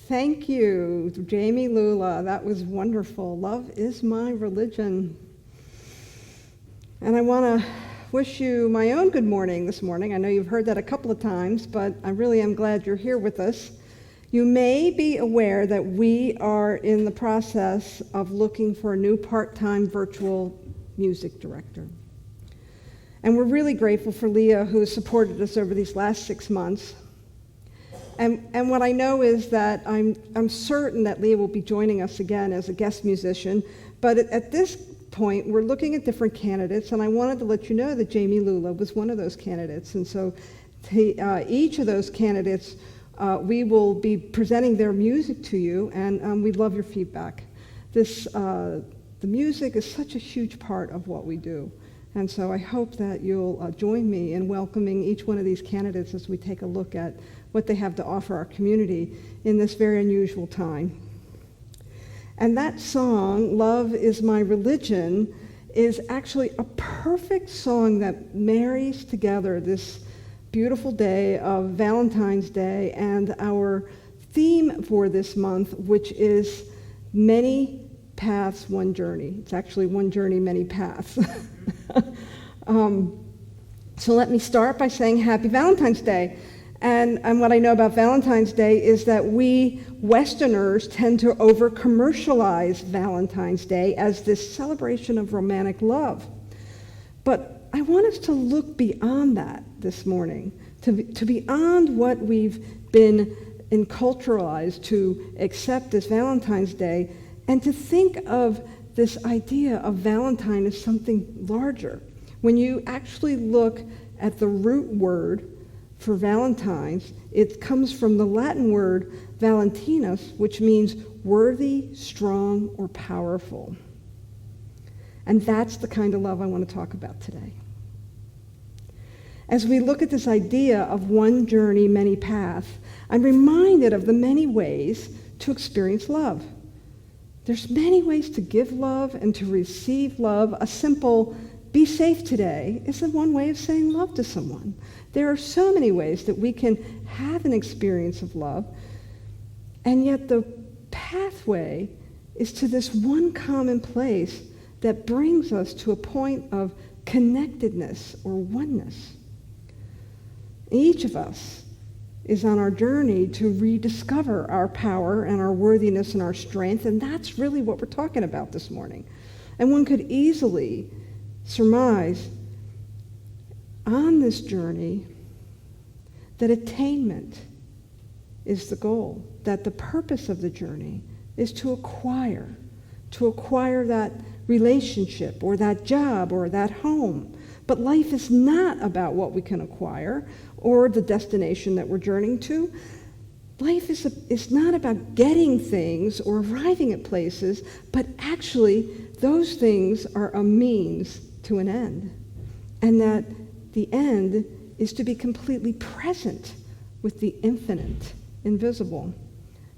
Thank you, Jamie Lula. That was wonderful. Love is my religion. And I want to wish you my own good morning this morning. I know you've heard that a couple of times, but I really am glad you're here with us. You may be aware that we are in the process of looking for a new part-time virtual music director. And we're really grateful for Leah, who has supported us over these last 6 months. And what I know is that I'm certain that Leah will be joining us again as a guest musician, but at this point, we're looking at different candidates, and I wanted to let you know that Jamie Lula was one of those candidates. And so each of those candidates, we will be presenting their music to you, and we'd love your feedback. The music is such a huge part of what we do. And so I hope that you'll join me in welcoming each one of these candidates as we take a look at what they have to offer our community in this very unusual time. And that song, Love is My Religion, is actually a perfect song that marries together this beautiful day of Valentine's Day and our theme for this month, which is Many Paths, One Journey. It's actually one journey, many paths. So let me start by saying Happy Valentine's Day. And what I know about Valentine's Day is that we Westerners tend to over-commercialize Valentine's Day as this celebration of romantic love. But I want us to look beyond that this morning, to beyond what we've been enculturalized to accept as Valentine's Day, and to think of this idea of Valentine as something larger. When you actually look at the root word for Valentine's, it comes from the Latin word Valentinus, which means worthy, strong, or powerful. And that's the kind of love I want to talk about today. As we look at this idea of one journey, many paths, I'm reminded of the many ways to experience love. There's many ways to give love and to receive love. A simple "be safe today" is one way of saying love to someone. There are so many ways that we can have an experience of love, and yet the pathway is to this one common place that brings us to a point of connectedness or oneness. Each of us is on our journey to rediscover our power and our worthiness and our strength, and that's really what we're talking about this morning. And one could easily surmise on this journey that attainment is the goal, that the purpose of the journey is to acquire that relationship or that job or that home. But life is not about what we can acquire or the destination that we're journeying to. Life is not about getting things or arriving at places, but actually those things are a means to an end. And that the end is to be completely present with the infinite invisible.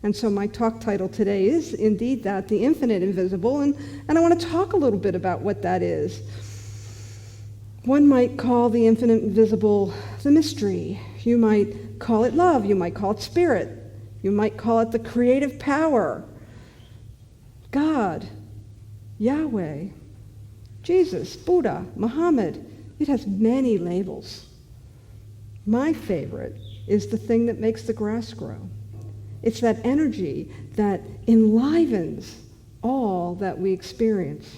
And so my talk title today is indeed that, the infinite invisible, and I want to talk a little bit about what that is. One might call the infinite invisible the mystery. You might call it love. You might call it spirit. You might call it the creative power, God, Yahweh, Jesus, Buddha, Muhammad. It has many labels. My favorite is the thing that makes the grass grow. It's that energy that enlivens all that we experience.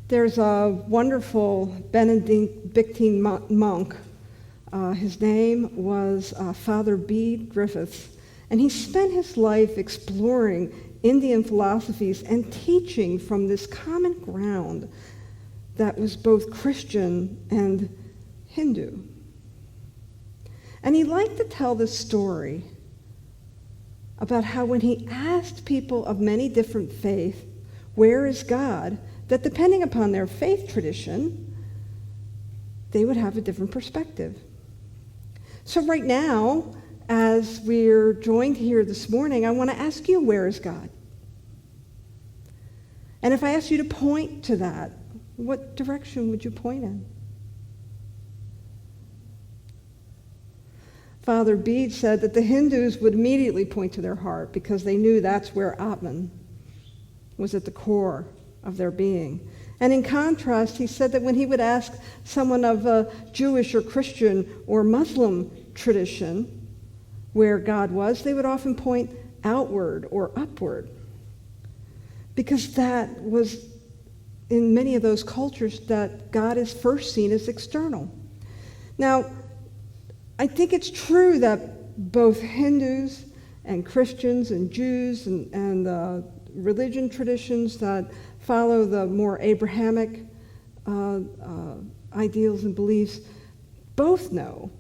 There's a wonderful Benedictine monk. His name was Father B. Griffiths, and he spent his life exploring Indian philosophies and teaching from this common ground that was both Christian and Hindu. And he liked to tell this story about how when he asked people of many different faiths, where is God, that depending upon their faith tradition, they would have a different perspective. So right now, as we're joined here this morning, I want to ask you, where is God? And if I asked you to point to that, what direction would you point in? Father Bede said that the Hindus would immediately point to their heart because they knew that's where Atman was at the core of their being. And in contrast, he said that when he would ask someone of a Jewish or Christian or Muslim tradition where God was, they would often point outward or upward, because that was, in many of those cultures, that God is first seen as external. Now, I think it's true that both Hindus and Christians and Jews and religion traditions that follow the more Abrahamic ideals and beliefs both know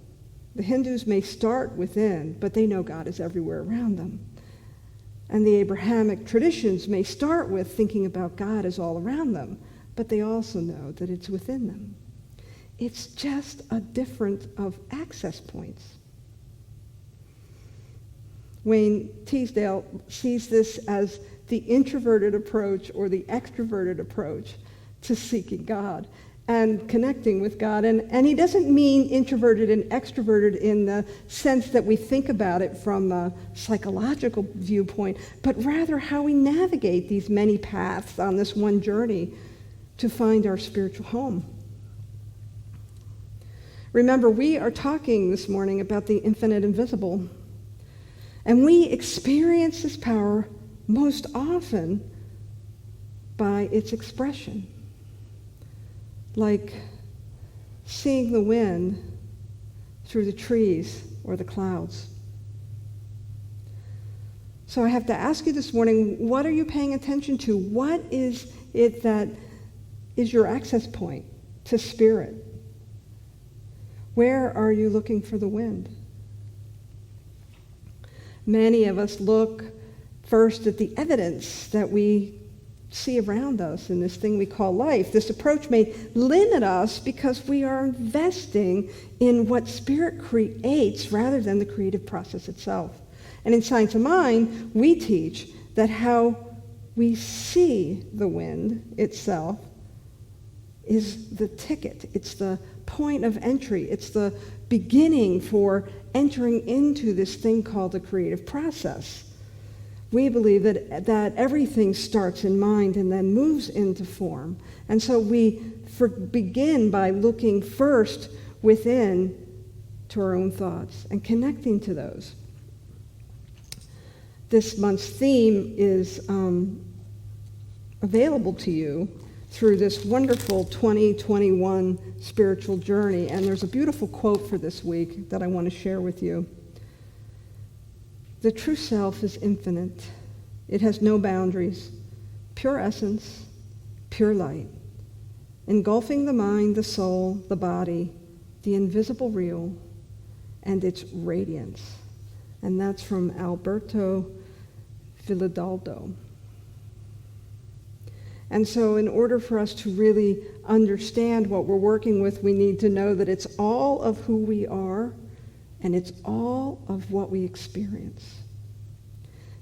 the Hindus may start within, but they know God is everywhere around them. And the Abrahamic traditions may start with thinking about God as all around them, but they also know that it's within them. It's just a difference of access points. Wayne Teasdale sees this as the introverted approach or the extroverted approach to seeking God and connecting with God. And he doesn't mean introverted and extroverted in the sense that we think about it from a psychological viewpoint, but rather how we navigate these many paths on this one journey to find our spiritual home. Remember, we are talking this morning about the infinite invisible, and we experience this power most often by its expression, like seeing the wind through the trees or the clouds. So I have to ask you this morning, what are you paying attention to? What is it that is your access point to spirit? Where are you looking for the wind? Many of us look first at the evidence that we see around us in this thing we call life. This approach may limit us because we are investing in what spirit creates rather than the creative process itself. And in Science of Mind, we teach that how we see the wind itself is the ticket. It's the point of entry. It's the beginning for entering into this thing called the creative process. We believe that everything starts in mind and then moves into form. And so we begin by looking first within to our own thoughts and connecting to those. This month's theme is available to you through this wonderful 2021 spiritual journey. And there's a beautiful quote for this week that I want to share with you. The true self is infinite. It has no boundaries. Pure essence, pure light, engulfing the mind, the soul, the body, the invisible real, and its radiance. And that's from Alberto Villoldo. And so in order for us to really understand what we're working with, we need to know that it's all of who we are and it's all of what we experience.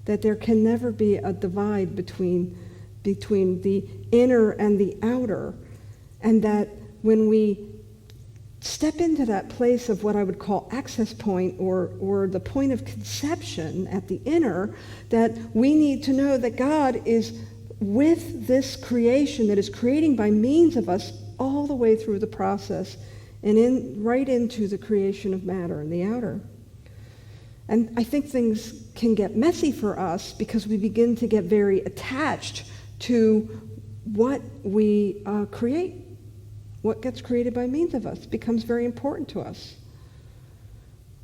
That there can never be a divide between the inner and the outer, and that when we step into that place of what I would call access point or the point of conception at the inner, that we need to know that God is with this creation that is creating by means of us all the way through the process and right into the creation of matter in the outer. And I think things can get messy for us because we begin to get very attached to what we create. What gets created by means of us becomes very important to us.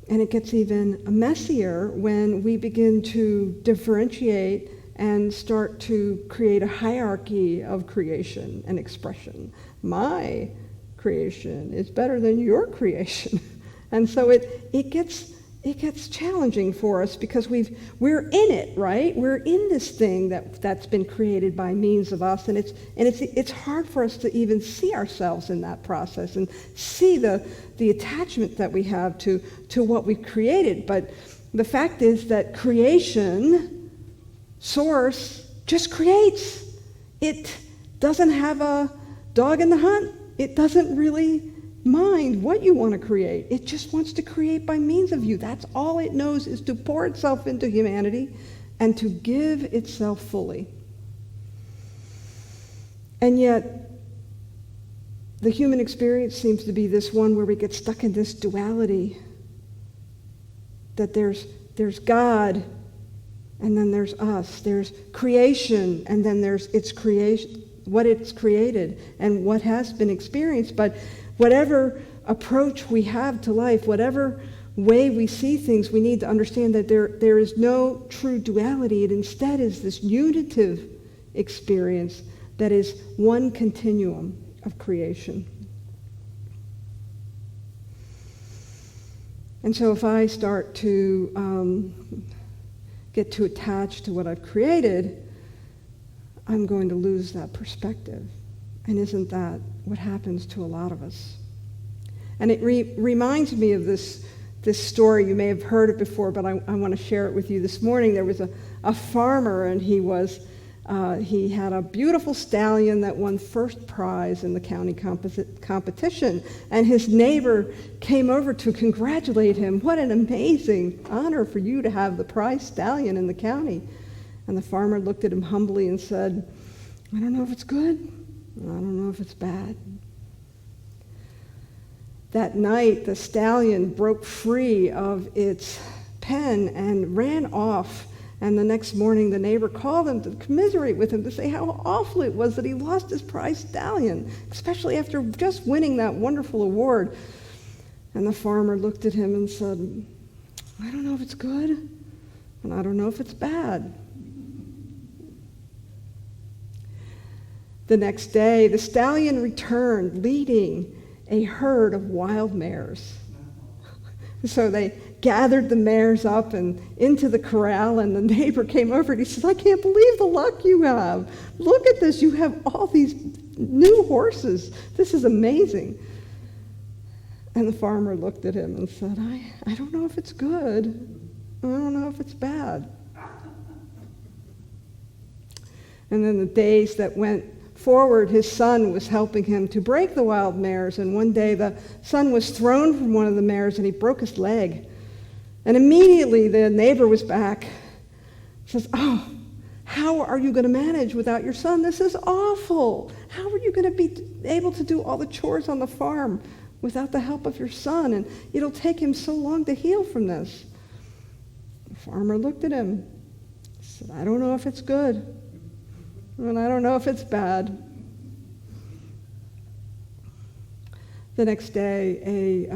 And it gets even messier when we begin to differentiate and start to create a hierarchy of creation and expression. My creation is better than your creation. And so it gets challenging for us because we're in it, right? We're in this thing that's been created by means of us, and it's hard for us to even see ourselves in that process and see the attachment that we have to what we've created. But the fact is that creation, Source, just creates. It doesn't have a dog in the hunt. It doesn't really mind what you want to create. It just wants to create by means of you. That's all it knows, is to pour itself into humanity and to give itself fully. And yet, the human experience seems to be this one where we get stuck in this duality, that there's God, and then there's us. There's creation, and then there's its creation, what it's created, and what has been experienced. But whatever approach we have to life, whatever way we see things, we need to understand that there is no true duality. It instead is this unitive experience that is one continuum of creation. And so if I start to get too attached to what I've created, I'm going to lose that perspective. And isn't that what happens to a lot of us? And it reminds me of this story. You may have heard it before, but I want to share it with you this morning. There was a farmer, and he had a beautiful stallion that won first prize in the county competition. And his neighbor came over to congratulate him. What an amazing honor for you to have the prize stallion in the county. And the farmer looked at him humbly and said, I don't know if it's good, and I don't know if it's bad. That night, the stallion broke free of its pen and ran off. And the next morning, the neighbor called him to commiserate with him, to say how awful it was that he lost his prize stallion, especially after just winning that wonderful award. And the farmer looked at him and said, I don't know if it's good, and I don't know if it's bad. The next day, the stallion returned, leading a herd of wild mares. So they gathered the mares up and into the corral, and the neighbor came over and he says, I can't believe the luck you have. Look at this. You have all these new horses. This is amazing. And the farmer looked at him and said, I don't know if it's good. I don't know if it's bad. And then the days that went forward, his son was helping him to break the wild mares, and one day the son was thrown from one of the mares and he broke his leg. And immediately the neighbor was back. Says, oh, how are you going to manage without your son? This is awful. How are you going to be able to do all the chores on the farm without the help of your son? And it'll take him so long to heal from this. The farmer looked at him, said, I don't know if it's good, and I don't know if it's bad. The next day, a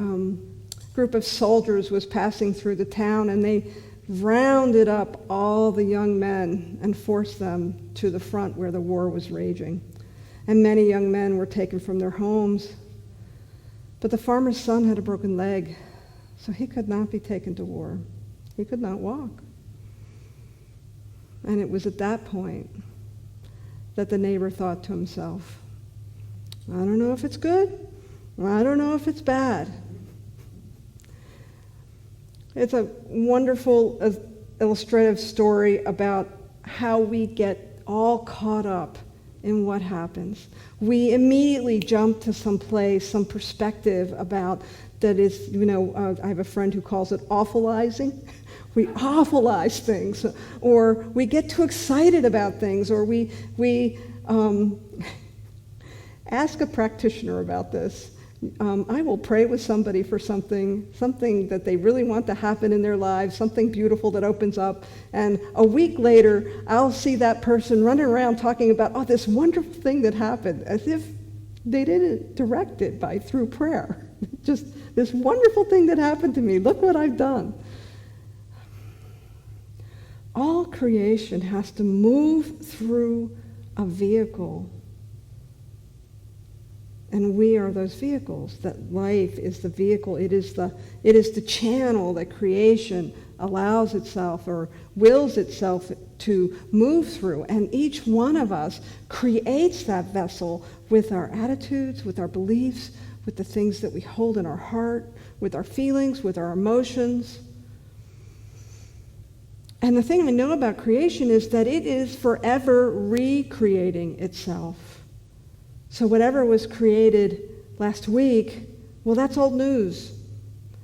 group of soldiers was passing through the town, and they rounded up all the young men and forced them to the front where the war was raging. And many young men were taken from their homes. But the farmer's son had a broken leg, so he could not be taken to war. He could not walk. And it was at that point that the neighbor thought to himself, I don't know if it's good, I don't know if it's bad. It's a wonderful illustrative story about how we get all caught up in what happens. We immediately jump to some place, some perspective about that is, I have a friend who calls it awfulizing. We awfulize things, or we get too excited about things, or we ask a practitioner about this. I will pray with somebody for something that they really want to happen in their lives, something beautiful that opens up, and a week later, I'll see that person running around talking about, this wonderful thing that happened, as if they didn't direct it through prayer. Just this wonderful thing that happened to me. Look what I've done. All creation has to move through a vehicle. And we are those vehicles. That life is the vehicle. It is the channel that creation allows itself or wills itself to move through. And each one of us creates that vessel with our attitudes, with our beliefs, with the things that we hold in our heart, with our feelings, with our emotions. And the thing I know about creation is that it is forever recreating itself. So whatever was created last week Well, that's old news.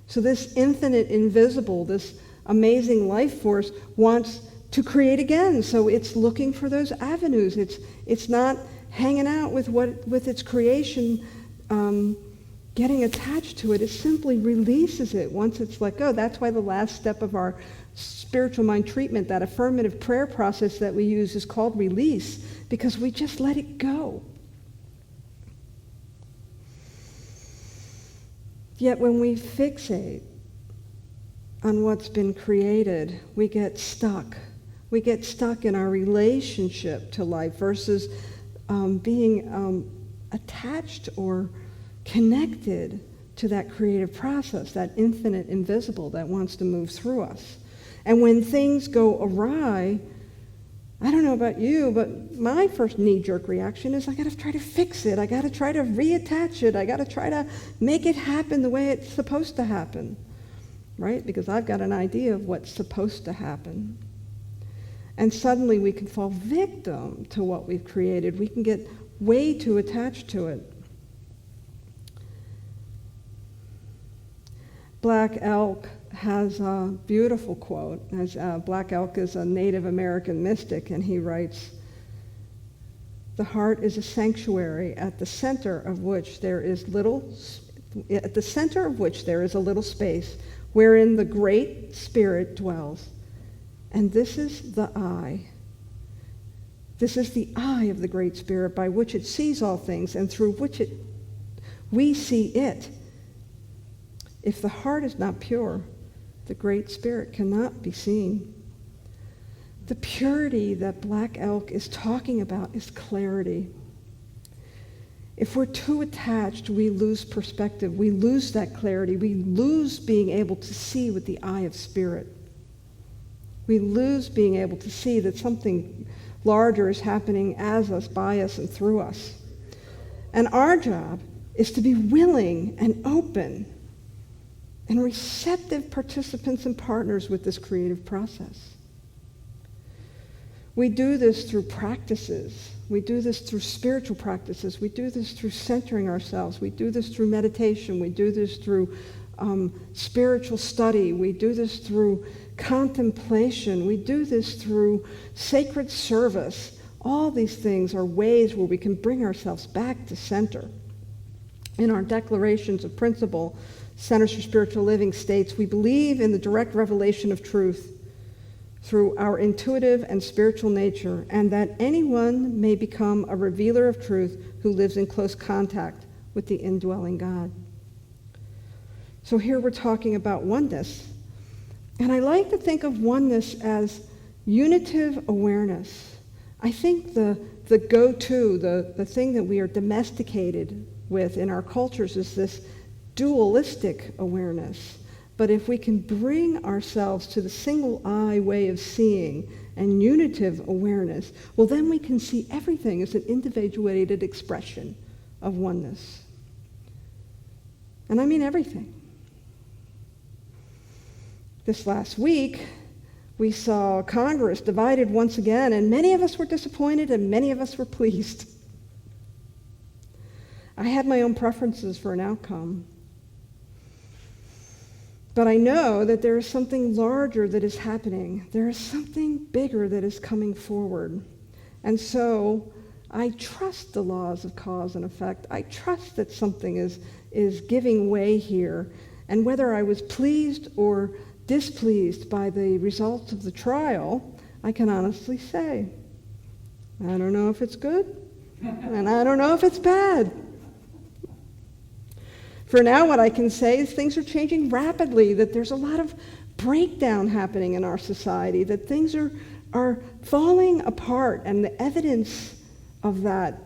So this infinite, invisible, this amazing life force wants to create again. So it's looking for those avenues. It's not hanging out with its creation, getting attached to it. It simply releases it once it's let go. That's why the last step of our spiritual mind treatment, that affirmative prayer process that we use, is called release, because we just let it go. Yet when we fixate on what's been created, we get stuck. We get stuck in our relationship to life versus being attached or connected to that creative process, that infinite invisible that wants to move through us. And when things go awry, I don't know about you, but my first knee-jerk reaction is I got to try to fix it. I got to try to reattach it. I got to try to make it happen the way it's supposed to happen, right? Because I've got an idea of what's supposed to happen. And suddenly we can fall victim to what we've created. We can get way too attached to it. Black Elk has a beautiful quote. Black Elk is a Native American mystic, and he writes, "The heart is a sanctuary at the center of which there is a little space wherein the Great Spirit dwells. And this is the eye. This is the eye of the Great Spirit by which it sees all things and through which we see it. If the heart is not pure, the Great Spirit cannot be seen." The purity that Black Elk is talking about is clarity. If we're too attached, we lose perspective. We lose that clarity. We lose being able to see with the eye of spirit. We lose being able to see that something larger is happening as us, by us, and through us. And our job is to be willing and open and receptive participants and partners with this creative process. We do this through practices. We do this through spiritual practices. We do this through centering ourselves. We do this through meditation. We do this through spiritual study. We do this through contemplation. We do this through sacred service. All these things are ways where we can bring ourselves back to center. In our declarations of principle, Centers for Spiritual Living states, we believe in the direct revelation of truth through our intuitive and spiritual nature, and that anyone may become a revealer of truth who lives in close contact with the indwelling God. So here we're talking about oneness. And I like to think of oneness as unitive awareness. I think the go-to, the thing that we are domesticated with in our cultures is this dualistic awareness. But if we can bring ourselves to the single eye way of seeing and unitive awareness, well, then we can see everything as an individuated expression of oneness. And I mean everything. This last week, we saw Congress divided once again, and many of us were disappointed and many of us were pleased. I had my own preferences for an outcome. But I know that there is something larger that is happening. There is something bigger that is coming forward. And so I trust the laws of cause and effect. I trust that something is giving way here. And whether I was pleased or displeased by the results of the trial, I can honestly say, I don't know if it's good, and I don't know if it's bad. For now, what I can say is things are changing rapidly, that there's a lot of breakdown happening in our society, that things are falling apart, and the evidence of that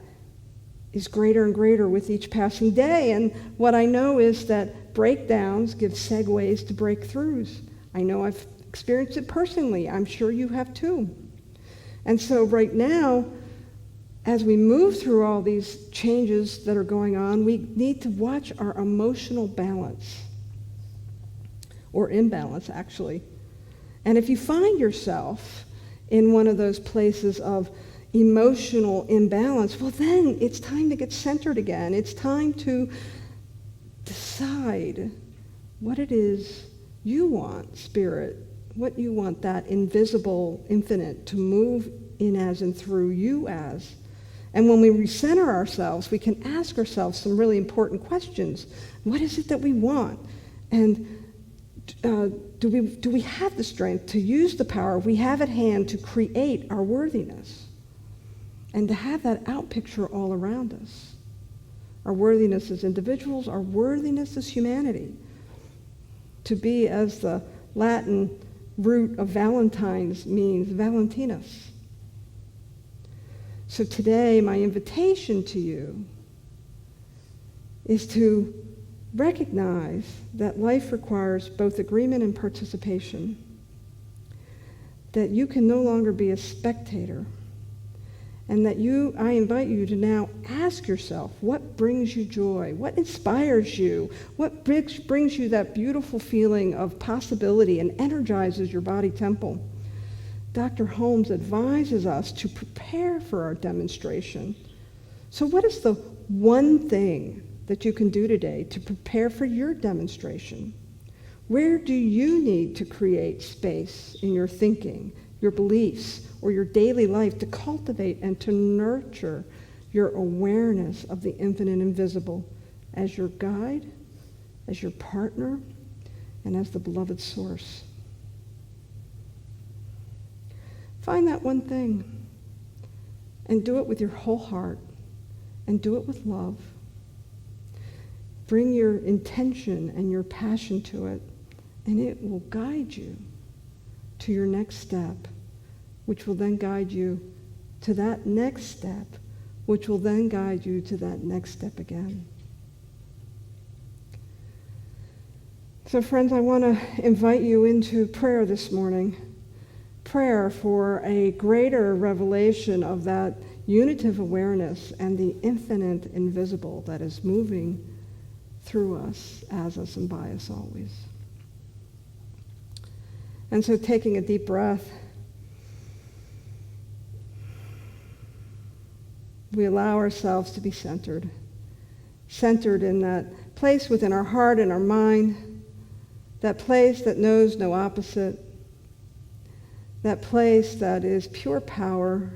is greater and greater with each passing day. And what I know is that breakdowns give segues to breakthroughs. I know I've experienced it personally. I'm sure you have too. And so right now, as we move through all these changes that are going on, we need to watch our emotional balance, or imbalance, actually. And if you find yourself in one of those places of emotional imbalance, well, then it's time to get centered again. It's time to decide what it is you want, Spirit, what you want that invisible infinite to move in as and through you as. And when we recenter ourselves, we can ask ourselves some really important questions. What is it that we want? And do we have the strength to use the power we have at hand to create our worthiness and to have that out picture all around us? Our worthiness as individuals, our worthiness as humanity. To be, as the Latin root of Valentine's means, Valentinus. So today, my invitation to you is to recognize that life requires both agreement and participation, that you can no longer be a spectator, and that I invite you to now ask yourself, what brings you joy? What inspires you? What brings you that beautiful feeling of possibility and energizes your body temple? Dr. Holmes advises us to prepare for our demonstration. So what is the one thing that you can do today to prepare for your demonstration? Where do you need to create space in your thinking, your beliefs, or your daily life to cultivate and to nurture your awareness of the infinite invisible as your guide, as your partner, and as the beloved source? Find that one thing and do it with your whole heart and do it with love. Bring your intention and your passion to it, and it will guide you to your next step, which will then guide you to that next step, which will then guide you to that next step again. So friends, I want to invite you into prayer this morning. Prayer for a greater revelation of that unitive awareness and the infinite invisible that is moving through us, as us, and by us always. And so taking a deep breath, we allow ourselves to be centered in that place within our heart and our mind, that place that knows no opposite, that place that is pure power,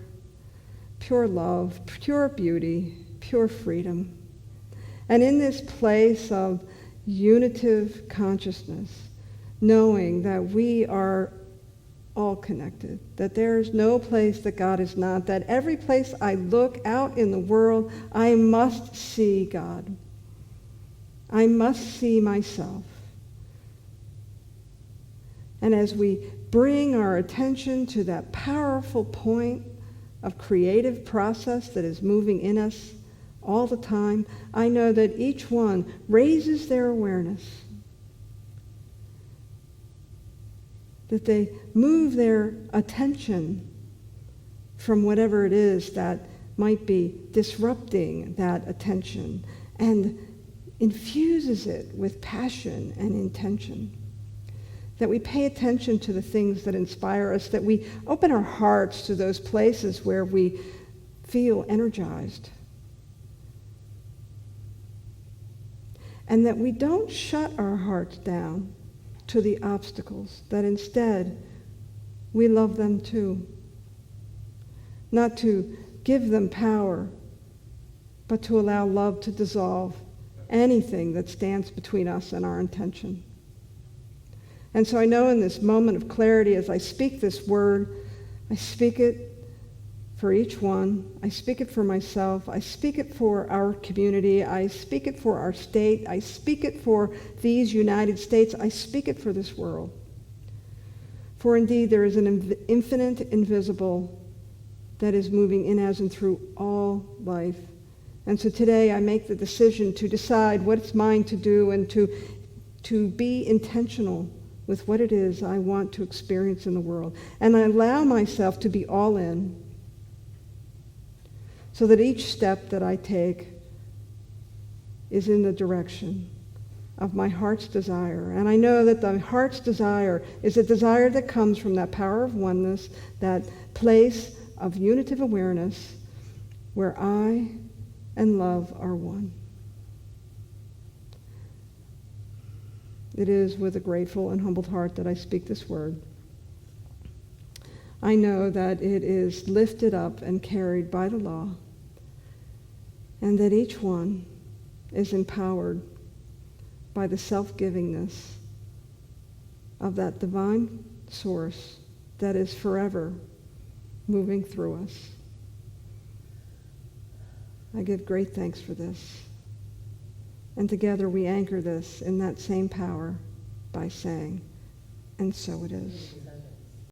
pure love, pure beauty, pure freedom. And in this place of unitive consciousness, knowing that we are all connected, that there is no place that God is not, that every place I look out in the world, I must see God. I must see myself. And as we bring our attention to that powerful point of creative process that is moving in us all the time, I know that each one raises their awareness, that they move their attention from whatever it is that might be disrupting that attention and infuses it with passion and intention. That we pay attention to the things that inspire us, that we open our hearts to those places where we feel energized. And that we don't shut our hearts down to the obstacles, that instead we love them too. Not to give them power, but to allow love to dissolve anything that stands between us and our intention. And so I know in this moment of clarity, as I speak this word, I speak it for each one. I speak it for myself. I speak it for our community. I speak it for our state. I speak it for these United States. I speak it for this world. For indeed, there is an infinite invisible that is moving in as and through all life. And so today I make the decision to decide what it's mine to do and to be intentional with what it is I want to experience in the world. And I allow myself to be all in so that each step that I take is in the direction of my heart's desire. And I know that the heart's desire is a desire that comes from that power of oneness, that place of unitive awareness where I and love are one. It is with a grateful and humbled heart that I speak this word. I know that it is lifted up and carried by the law, and that each one is empowered by the self-givingness of that divine source that is forever moving through us. I give great thanks for this. And together we anchor this in that same power by saying, and so it is.